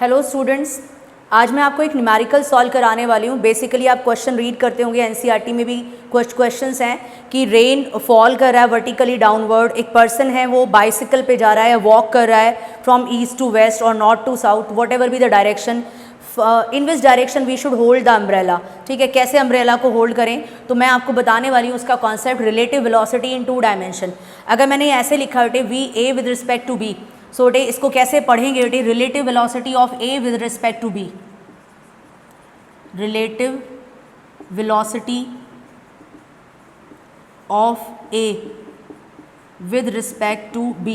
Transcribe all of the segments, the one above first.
Hello students, आज मैं आपको एक न्यूमेरिकल सॉल्व कराने वाली हूँ। बेसिकली आप क्वेश्चन रीड करते होंगे, एनसीईआरटी में भी कुछ क्वेश्चंस हैं कि रेन फॉल कर रहा है वर्टिकली डाउनवर्ड, एक पर्सन है वो बाइसिकल पे जा रहा है, वॉक कर रहा है फ्रॉम ईस्ट टू वेस्ट और north to south, what ever be the direction, in which direction we should hold the umbrella. ठीक है, कैसे अम्ब्रेला को होल्ड करें तो मैं आपको बताने वाली हूँ उसका concept, relative velocity in 2 dimension. अगर मैंने ऐसे लिखा बेटे V A with respect to B, so बेटे इसको कैसे पढ़ेंगे बेटे, relative velocity of A with respect to B, relative velocity of A with respect to b.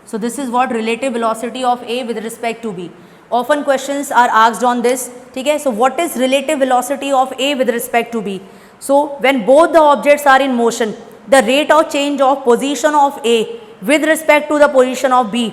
So this is what relative velocity of a with respect to b. Often questions are asked on this. ठीक है, so what is relative velocity of a with respect to b? So when both the objects are in motion, the rate of change of position of a with respect to the position of b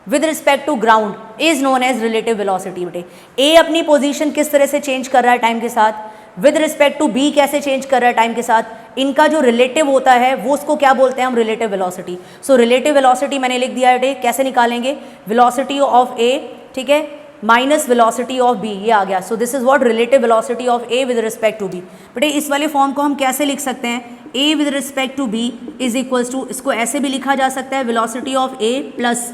with respect to ground is known as relative velocity. बेटे a अपनी position किस तरह से change कर रहा है time के साथ, विद रिस्पेक्ट टू बी कैसे चेंज कर रहा है टाइम के साथ, इनका जो रिलेटिव होता है वो उसको क्या बोलते हैं हम, रिलेटिव वेलोसिटी। सो रिलेटिव वेलोसिटी मैंने लिख दिया है, कैसे निकालेंगे, वेलोसिटी ऑफ ए, ठीक है, माइनस वेलोसिटी ऑफ बी, ये आ गया। So this is what relative velocity of A with respect to B. बेटे इस वाले फॉर्म को हम कैसे लिख सकते हैं, A with respect to B is equals to, इसको ऐसे भी लिखा जा सकता है, velocity of A plus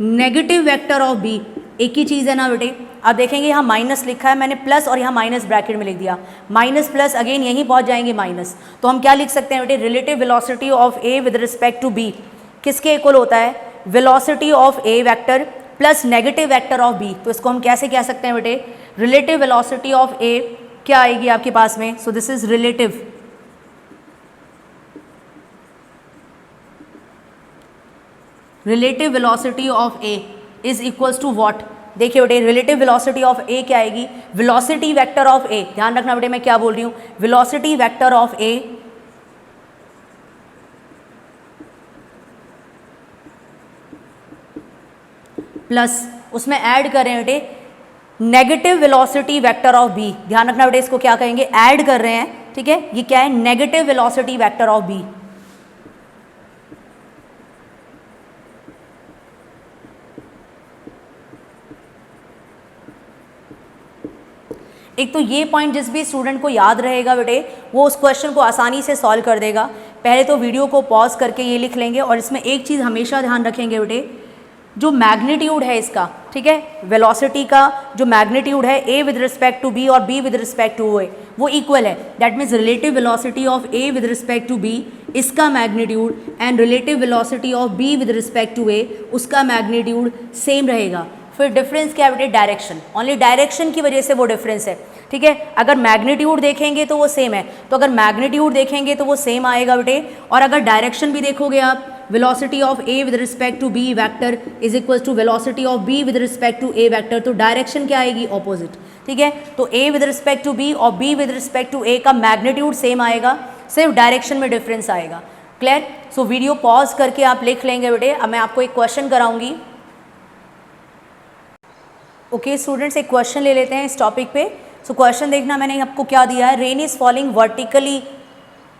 negative vector of B. एक ही चीज़ है ना बेटे, आप देखेंगे यहाँ माइनस लिखा है मैंने, प्लस और यहाँ माइनस ब्रैकेट में लिख दिया, माइनस प्लस अगेन यहीं पहुँच जाएंगे माइनस। तो हम क्या लिख सकते हैं बेटे, relative velocity of A with respect to B किसके इक्वल होता है, velocity of A vector plus negative vector of B. तो इसको हम कैसे कह सकते हैं बेटे, रिलेटिव वेलोसिटी ऑफ ए क्या आएगी आपके पास में, so this is relative velocity of A is equals to what. देखिए बेटे रिलेटिव वेलोसिटी ऑफ ए क्या आएगी, वेलोसिटी वेक्टर ऑफ ए, ध्यान रखना बेटे मैं क्या बोल रही हूँ, velocity vector of A plus उसमें ऐड कर रहे हैं बेटे negative velocity vector of B. ध्यान रखना बेटे इसको क्या कहेंगे, ऐड कर रहे हैं, ठीक है, ये क्या है, negative velocity vector of B. एक तो ये पॉइंट जिस भी स्टूडेंट को याद रहेगा बेटे वो उस क्वेश्चन को आसानी से सॉल्व कर देगा। पहले तो वीडियो को पॉज करके ये लिख लेंगे, और इसमें एक चीज़ हमेशा ध्यान रखेंगे बेटे, जो मैग्नीट्यूड है इसका, ठीक है, वेलोसिटी का जो मैग्नीट्यूड है A with respect to B और B with respect to A वो इक्वल है। That means relative velocity of A with respect to B इसका magnitude and relative velocity of B with respect to A उसका magnitude same रहेगा। फिर difference क्या है बेटे, डायरेक्शन, ओनली डायरेक्शन की वजह से वो डिफरेंस है। ठीक है, अगर मैग्नीट्यूड देखेंगे तो वो सेम है, तो अगर मैग्नीट्यूड देखेंगे तो वो सेम आएगा बेटे, और अगर डायरेक्शन भी देखोगे आप, velocity of A with respect to B vector is equal to velocity of B with respect to A vector, तो डायरेक्शन क्या आएगी, ऑपोजिट। ठीक है, तो A with respect to B और B with respect to A का magnitude same आएगा, सिर्फ डायरेक्शन में डिफरेंस आएगा। क्लियर। सो वीडियो पॉज करके आप लिख लेंगे बेटे। अब मैं आपको एक क्वेश्चन कराऊंगी। ओके स्टूडेंट्स, एक क्वेश्चन ले लेते हैं इस टॉपिक पे। सो क्वेश्चन देखना मैंने आपको क्या दिया है, rain is falling vertically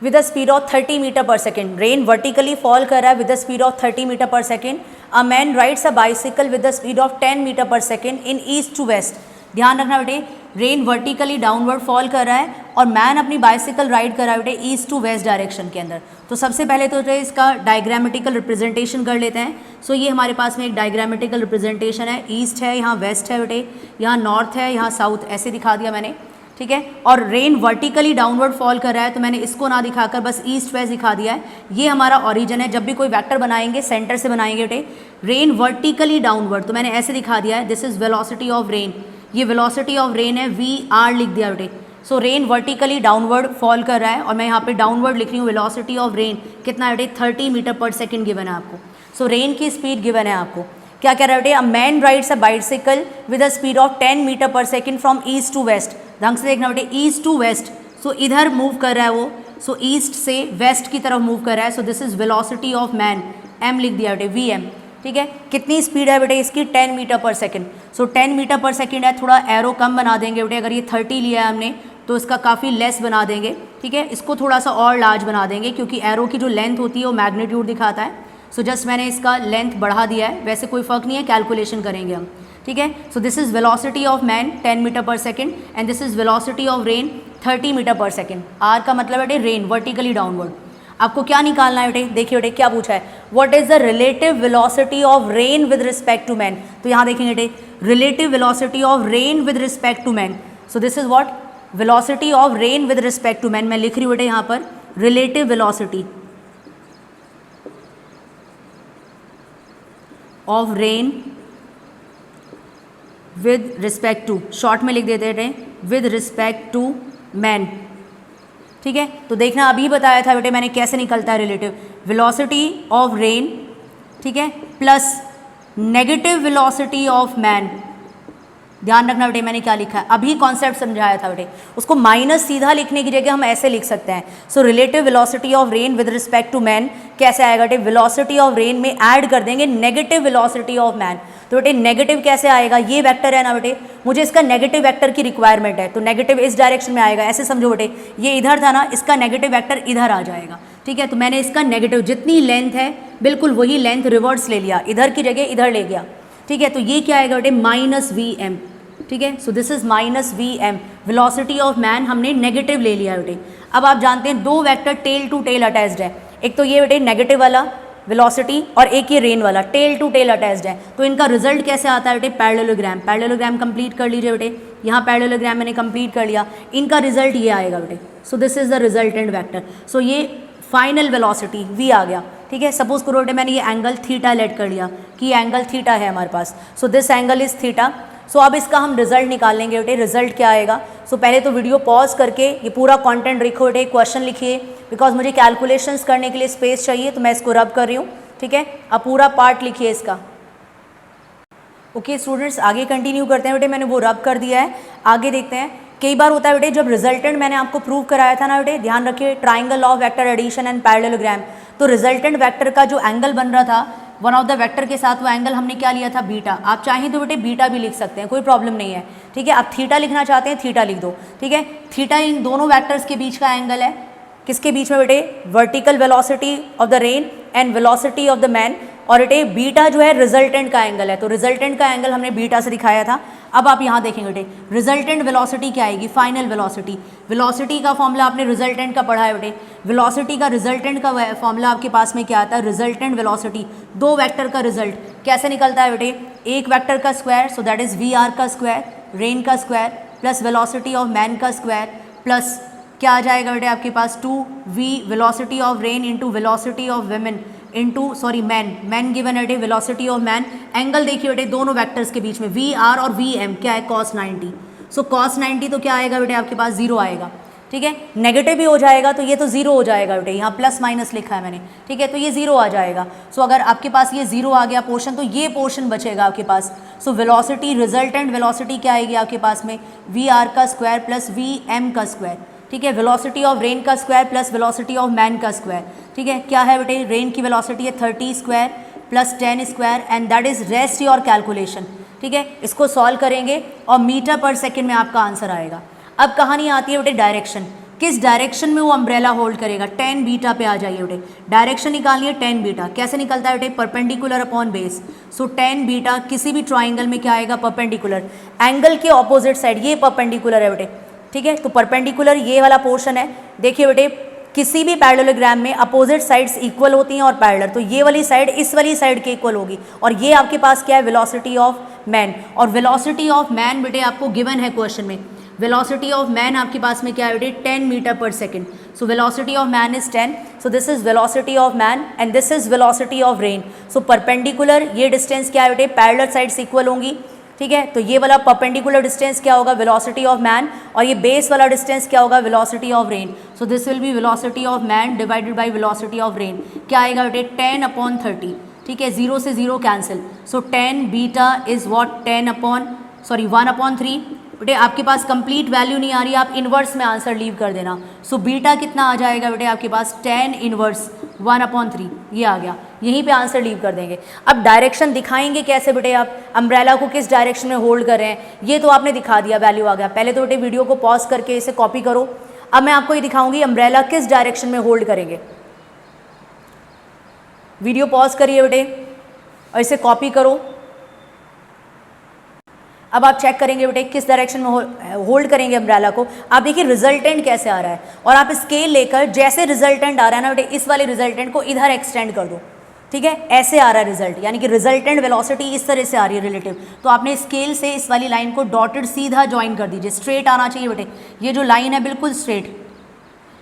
with the speed of 30 metre per second. Rain vertically fall कर रहा है with the speed of 30 metre per second. A man rides a bicycle with the speed of 10 metre per second in east to west. ध्यान रखना बेटे, rain vertically downward fall कर रहा है और मैन अपनी बाइसिकल राइड कर रहा है बेटे ईस्ट टू वेस्ट डायरेक्शन के अंदर। तो सबसे पहले तो इसका डायग्रामेटिकल रिप्रेजेंटेशन कर लेते हैं। सो ये हमारे पास में एक डायग्रामेटिकल रिप्रेजेंटेशन है, ईस्ट है, यहाँ वेस्ट है बेटे, यहाँ नॉर्थ है, यहाँ साउथ, ऐसे दिखा दिया मैंने। ठीक है, और रेन वर्टिकली डाउनवर्ड फॉल कर रहा है तो मैंने इसको ना दिखाकर बस ईस्ट वेस्ट दिखा दिया है। ये हमारा ओरिजिन है, जब भी कोई वेक्टर बनाएंगे सेंटर से बनाएंगे बेटे, रेन वर्टिकली डाउनवर्ड तो मैंने ऐसे दिखा दिया है, this is velocity of rain, ये वेलोसिटी ऑफ रेन है, वी आर लिख दिया बेटे। सो रेन वर्टिकली डाउनवर्ड फॉल कर रहा है और मैं यहाँ पे डाउनवर्ड लिख रही हूँ, वेलोसिटी ऑफ रेन कितना है बेटे, 30 मीटर पर सेकेंड गिवन है आपको। सो रेन की स्पीड गिवन है आपको, क्या कह रहा है बेटे, a man rides a bicycle with a speed of 10 metre per second from east to west. ढंग से देखना बेटे, ईस्ट टू वेस्ट, सो इधर मूव कर रहा है वो, सो ईस्ट से वेस्ट की तरफ मूव कर रहा है। So this is velocity of man, M लिख दिया बेटे, वी एम। ठीक है, कितनी स्पीड है बेटे इसकी, 10 मीटर पर सेकेंड। सो 10 मीटर पर सेकेंड है, थोड़ा एरो कम बना देंगे बेटे, अगर ये 30 लिया है हमने तो इसका काफ़ी लेस बना देंगे। ठीक है, इसको थोड़ा सा और लार्ज बना देंगे क्योंकि एरो की जो लेंथ होती है वो मैग्नीट्यूड दिखाता है। सो जस्ट मैंने इसका लेंथ बढ़ा दिया है, वैसे कोई फ़र्क नहीं है, कैलकुलेशन करेंगे हम। ठीक है। So this is velocity of man 10 metre per second and this is velocity of rain 30 metre per second. R का मतलब बेटे रेन वर्टिकली डाउनवर्ड। आपको क्या निकालना है बेटे, देखिए बेटे क्या पूछा है, what is the relative velocity of rain with respect to man. तो यहाँ देखेंगे बेटे relative velocity of rain with respect to man. So this is what velocity of rain with respect to man. मैं लिख रही हूँ बेटे यहाँ पर relative velocity of rain with respect to, short में लिख देते हैं विद रिस्पेक्ट टू मैन। ठीक है, तो देखना अभी बताया था बेटे मैंने कैसे निकलता है रिलेटिव वेलोसिटी ऑफ रेन, ठीक है, plus negative velocity of man. ध्यान रखना बेटे मैंने क्या लिखा है, अभी कॉन्सेप्ट समझाया था बेटे, उसको माइनस सीधा लिखने की जगह हम ऐसे लिख सकते हैं। So relative velocity of rain with respect to man कैसे आएगा बेटे, वेलोसिटी ऑफ रेन में ऐड कर देंगे नेगेटिव वेलोसिटी ऑफ मैन। तो बेटे नेगेटिव कैसे आएगा, ये वेक्टर है ना बेटे, मुझे इसका नेगेटिव वेक्टर की रिक्वायरमेंट है, तो नेगेटिव इस डायरेक्शन में आएगा। ऐसे समझो बेटे ये इधर था ना, इसका नेगेटिव वेक्टर इधर आ जाएगा। ठीक है, तो मैंने इसका नेगेटिव जितनी लेंथ है बिल्कुल वही लेंथ रिवर्स ले लिया, इधर की जगह इधर ले गया। ठीक है, तो ये क्या आएगा बेटे माइनस वी एम। ठीक है, so this is minus V M. Velocity of man हमने नेगेटिव ले लिया बेटे। अब आप जानते हैं दो vector tail to tail attached है, एक तो ये बेटे नेगेटिव वाला वेलोसिटी और एक ये रेन वाला टेल टू टेल अटैच्ड है। तो इनका रिजल्ट कैसे आता है बेटे, पैरेललोग्राम। पैरेललोग्राम कंप्लीट कर लीजिए बेटे, यहाँ पैरेललोग्राम मैंने कंप्लीट कर लिया, इनका रिजल्ट ये आएगा बेटे। So this is the resultant vector. So ये फाइनल वेलोसिटी वी आ गया। ठीक है, सपोज करो बेटे मैंने ये एंगल थीटा लेट कर लिया कि एंगल थीटा है हमारे पास। So this angle is theta. So अब इसका हम रिजल्ट निकाल लेंगे बेटे, रिजल्ट क्या आएगा। सो पहले तो वीडियो पॉज करके ये पूरा कंटेंट लिखो बेटे, क्वेश्चन लिखिए, बिकॉज मुझे कैलकुलेशंस करने के लिए स्पेस चाहिए, तो मैं इसको रब कर रही हूँ। ठीक है, अब पूरा पार्ट लिखिए इसका। ओके स्टूडेंट्स, आगे कंटिन्यू करते हैं बेटे, मैंने वो रब कर दिया है, आगे देखते हैं। कई बार होता है बेटे जब रिजल्टेंट मैंने आपको प्रूव कराया था ना बेटे, ध्यान रखिए triangle of vector addition and parallelogram, तो रिजल्टेंट वेक्टर का जो एंगल बन रहा था वन ऑफ द वेक्टर के साथ, वो एंगल हमने क्या लिया था बीटा। आप चाहें तो बेटे बीटा भी लिख सकते हैं, कोई प्रॉब्लम नहीं है। ठीक है, आप थीटा लिखना चाहते हैं थीटा लिख दो। ठीक है, थीटा इन दोनों वेक्टर्स के बीच का एंगल है, किसके बीच में बेटे, vertical velocity of the rain and velocity of the man, और बेटे बीटा जो है रिजल्टेंट का एंगल है, तो रिजल्टेंट का एंगल हमने बीटा से दिखाया था। अब आप यहाँ देखेंगे बेटे रिजल्टेंट वेलोसिटी क्या आएगी, फाइनल वेलोसिटी। वेलोसिटी का फॉर्मूला आपने रिजल्टेंट का पढ़ा है बेटे, वेलोसिटी का रिजल्टेंट का फॉर्मूला आपके पास में क्या आता है, रिजल्टेंट वेलोसिटी, दो वेक्टर का रिजल्ट कैसे निकलता है बेटे, एक वेक्टर का square, so that is V R का स्क्वायर, रेन का square, plus velocity of man का स्क्वायर, प्लस क्या आ जाएगा बेटे आपके पास 2v velocity of rain into velocity of women into sorry man given है वेलोसिटी ऑफ मैन। एंगल देखिए बेटे दोनों वेक्टर्स के बीच में वी आर और वी एम क्या है, cos 90। सो cos 90 तो क्या आएगा बेटे आपके पास जीरो आएगा। ठीक है, नेगेटिव भी हो जाएगा तो ये तो जीरो हो जाएगा बेटे, यहाँ प्लस माइनस लिखा है मैंने। ठीक है, तो ये जीरो आ जाएगा। सो अगर आपके पास ये जीरो आ गया पोर्शन, तो ये पोर्शन बचेगा आपके पास। सो वेलोसिटी रिजल्टेंट वेलोसिटी क्या आएगी आपके पास में, वी आर का स्क्वायर प्लस वी एम का स्क्वायर। ठीक है, वेलोसिटी ऑफ रेन का square plus velocity of man का स्क्वायर। ठीक है, क्या है बेटे, रेन की वेलोसिटी है 30 square plus 10 square and that is rest your calculation. ठीक है, इसको सॉल्व करेंगे और मीटर पर सेकेंड में आपका आंसर आएगा। अब कहानी आती है बेटे डायरेक्शन, किस डायरेक्शन में वो अम्ब्रेला होल्ड करेगा, टेन बीटा पे आ जाइए बेटे। डायरेक्शन निकालिए टेन बीटा, कैसे निकलता है बेटे, परपेंडिकुलर अपॉन बेस। सो टेन बीटा किसी भी ट्राइंगल में क्या आएगा, परपेंडिकुलर, एंगल के ऑपोजिट साइड, ये परपेंडिकुलर है बेटे। ठीक है, तो परपेंडिकुलर ये वाला पोर्शन है। देखिए बेटे किसी भी पैरेललोग्राम में अपोजिट साइड्स इक्वल होती हैं और पैरेलल, तो ये वाली साइड इस वाली साइड के इक्वल होगी, और ये आपके पास क्या है, वेलोसिटी ऑफ मैन। और वेलोसिटी ऑफ मैन बेटे आपको गिवन है क्वेश्चन में, वेलोसिटी ऑफ मैन आपके पास में क्या है बेटे, 10 metre per second. So velocity of man is 10। So this is velocity of man and this is velocity of rain. So perpendicular ये डिस्टेंस क्या है बेटे, पैरेलल साइड्स इक्वल होंगी। ठीक है, तो ये वाला परपेंडिकुलर डिस्टेंस क्या होगा, वेलोसिटी ऑफ मैन, और ये बेस वाला डिस्टेंस क्या होगा, velocity of rain. So this will be velocity of man divided by velocity of rain. क्या आएगा बेटे, 10/30। ठीक है, जीरो से zero cancel. So 10 beta is what, 1/3। बेटे आपके पास कंप्लीट वैल्यू नहीं आ रही, आप इनवर्स में आंसर लीव कर देना। सो बीटा कितना आ जाएगा बेटे आपके पास, 10 इनवर्स 1/3, ये आ गया, यहीं पे आंसर लीव कर देंगे। अब डायरेक्शन दिखाएंगे कैसे बेटे, आप अम्ब्रेला को किस डायरेक्शन में होल्ड कर रहे हैं ये तो आपने दिखा दिया, वैल्यू आ गया। पहले तो बेटे वीडियो को पॉज करके इसे कॉपी करो। अब मैं आपको ये दिखाऊंगी अम्ब्रेला किस डायरेक्शन में होल्ड करेंगे। वीडियो पॉज करिए बेटे और इसे कॉपी करो। अब आप चेक करेंगे बेटे किस डायरेक्शन में होल्ड करेंगे अम्ब्रेला को, आप देखिए रिजल्टेंट कैसे आ रहा है, और आप स्केल लेकर जैसे रिजल्टेंट आ रहा है ना बेटे, इस वाले रिजल्टेंट को इधर एक्सटेंड कर दो, ठीक है, ऐसे आ रहा है रिजल्ट, यानी कि रिजल्टेंट वेलोसिटी इस तरह से आ रही है रिलेटिव। तो आपने स्केल से इस वाली लाइन को डॉटेड सीधा ज्वाइन कर दीजिए, स्ट्रेट आना चाहिए बेटे, ये जो लाइन है बिल्कुल स्ट्रेट,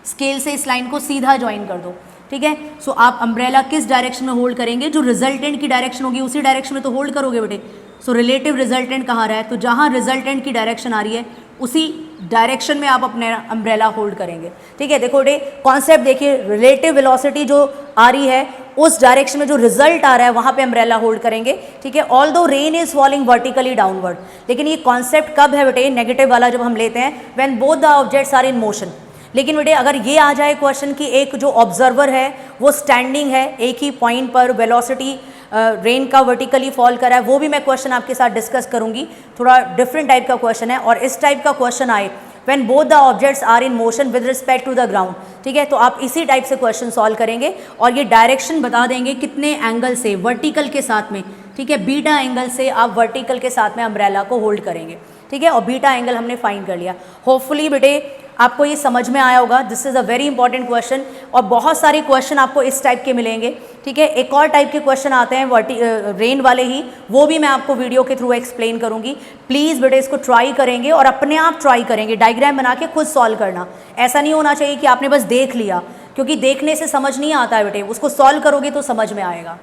स्केल से इस लाइन को सीधा ज्वाइन कर दो, ठीक है। सो आप अम्ब्रेला किस डायरेक्शन में होल्ड करेंगे, जो रिजल्टेंट की डायरेक्शन होगी उसी डायरेक्शन में तो होल्ड करोगे बेटे। सो रिलेटिव रिजल्टेंट कहाँ रहा है, तो जहाँ रिजल्टेंट की डायरेक्शन आ रही है उसी डायरेक्शन में आप अपने अम्ब्रेला होल्ड करेंगे, ठीक है। देखो बेटे कॉन्सेप्ट देखिए, रिलेटिव वेलोसिटी जो आ रही है उस डायरेक्शन में जो रिजल्ट आ रहा है वहाँ पे अम्ब्रेला होल्ड करेंगे, ठीक है। Although rain is falling vertically downward, लेकिन ये कॉन्सेप्ट कब है बेटे, नेगेटिव वाला जब हम लेते हैं, when both the objects are in motion. लेकिन बेटे अगर ये आ जाए क्वेश्चन की एक जो ऑब्जर्वर है वो स्टैंडिंग है एक ही पॉइंट पर, वेलोसिटी रेन का वर्टिकली फॉल करा है, वो भी मैं क्वेश्चन आपके साथ डिस्कस करूंगी, थोड़ा डिफरेंट टाइप का क्वेश्चन है। और इस टाइप का क्वेश्चन आए when both the objects are in motion with respect to the ground, ठीक है, तो आप इसी टाइप से क्वेश्चन सॉल्व करेंगे और ये डायरेक्शन बता देंगे कितने एंगल से, वर्टिकल के साथ में, ठीक है, बीटा एंगल से आप वर्टिकल के साथ में अम्ब्रेला को होल्ड करेंगे, ठीक है, और बीटा एंगल हमने फाइंड कर लिया। होपफुली बेटे आपको ये समझ में आया होगा, this is a very important question, और बहुत सारे क्वेश्चन आपको इस टाइप के मिलेंगे, ठीक है। एक और टाइप के क्वेश्चन आते हैं रेन वाले ही, वो भी मैं आपको वीडियो के थ्रू एक्सप्लेन करूंगी। प्लीज़ बेटे इसको ट्राई करेंगे और अपने आप ट्राई करेंगे, डायग्राम बना के खुद सॉल्व करना। ऐसा नहीं होना चाहिए कि आपने बस देख लिया, क्योंकि देखने से समझ नहीं आता है बेटे, उसको सॉल्व करोगे तो समझ में आएगा।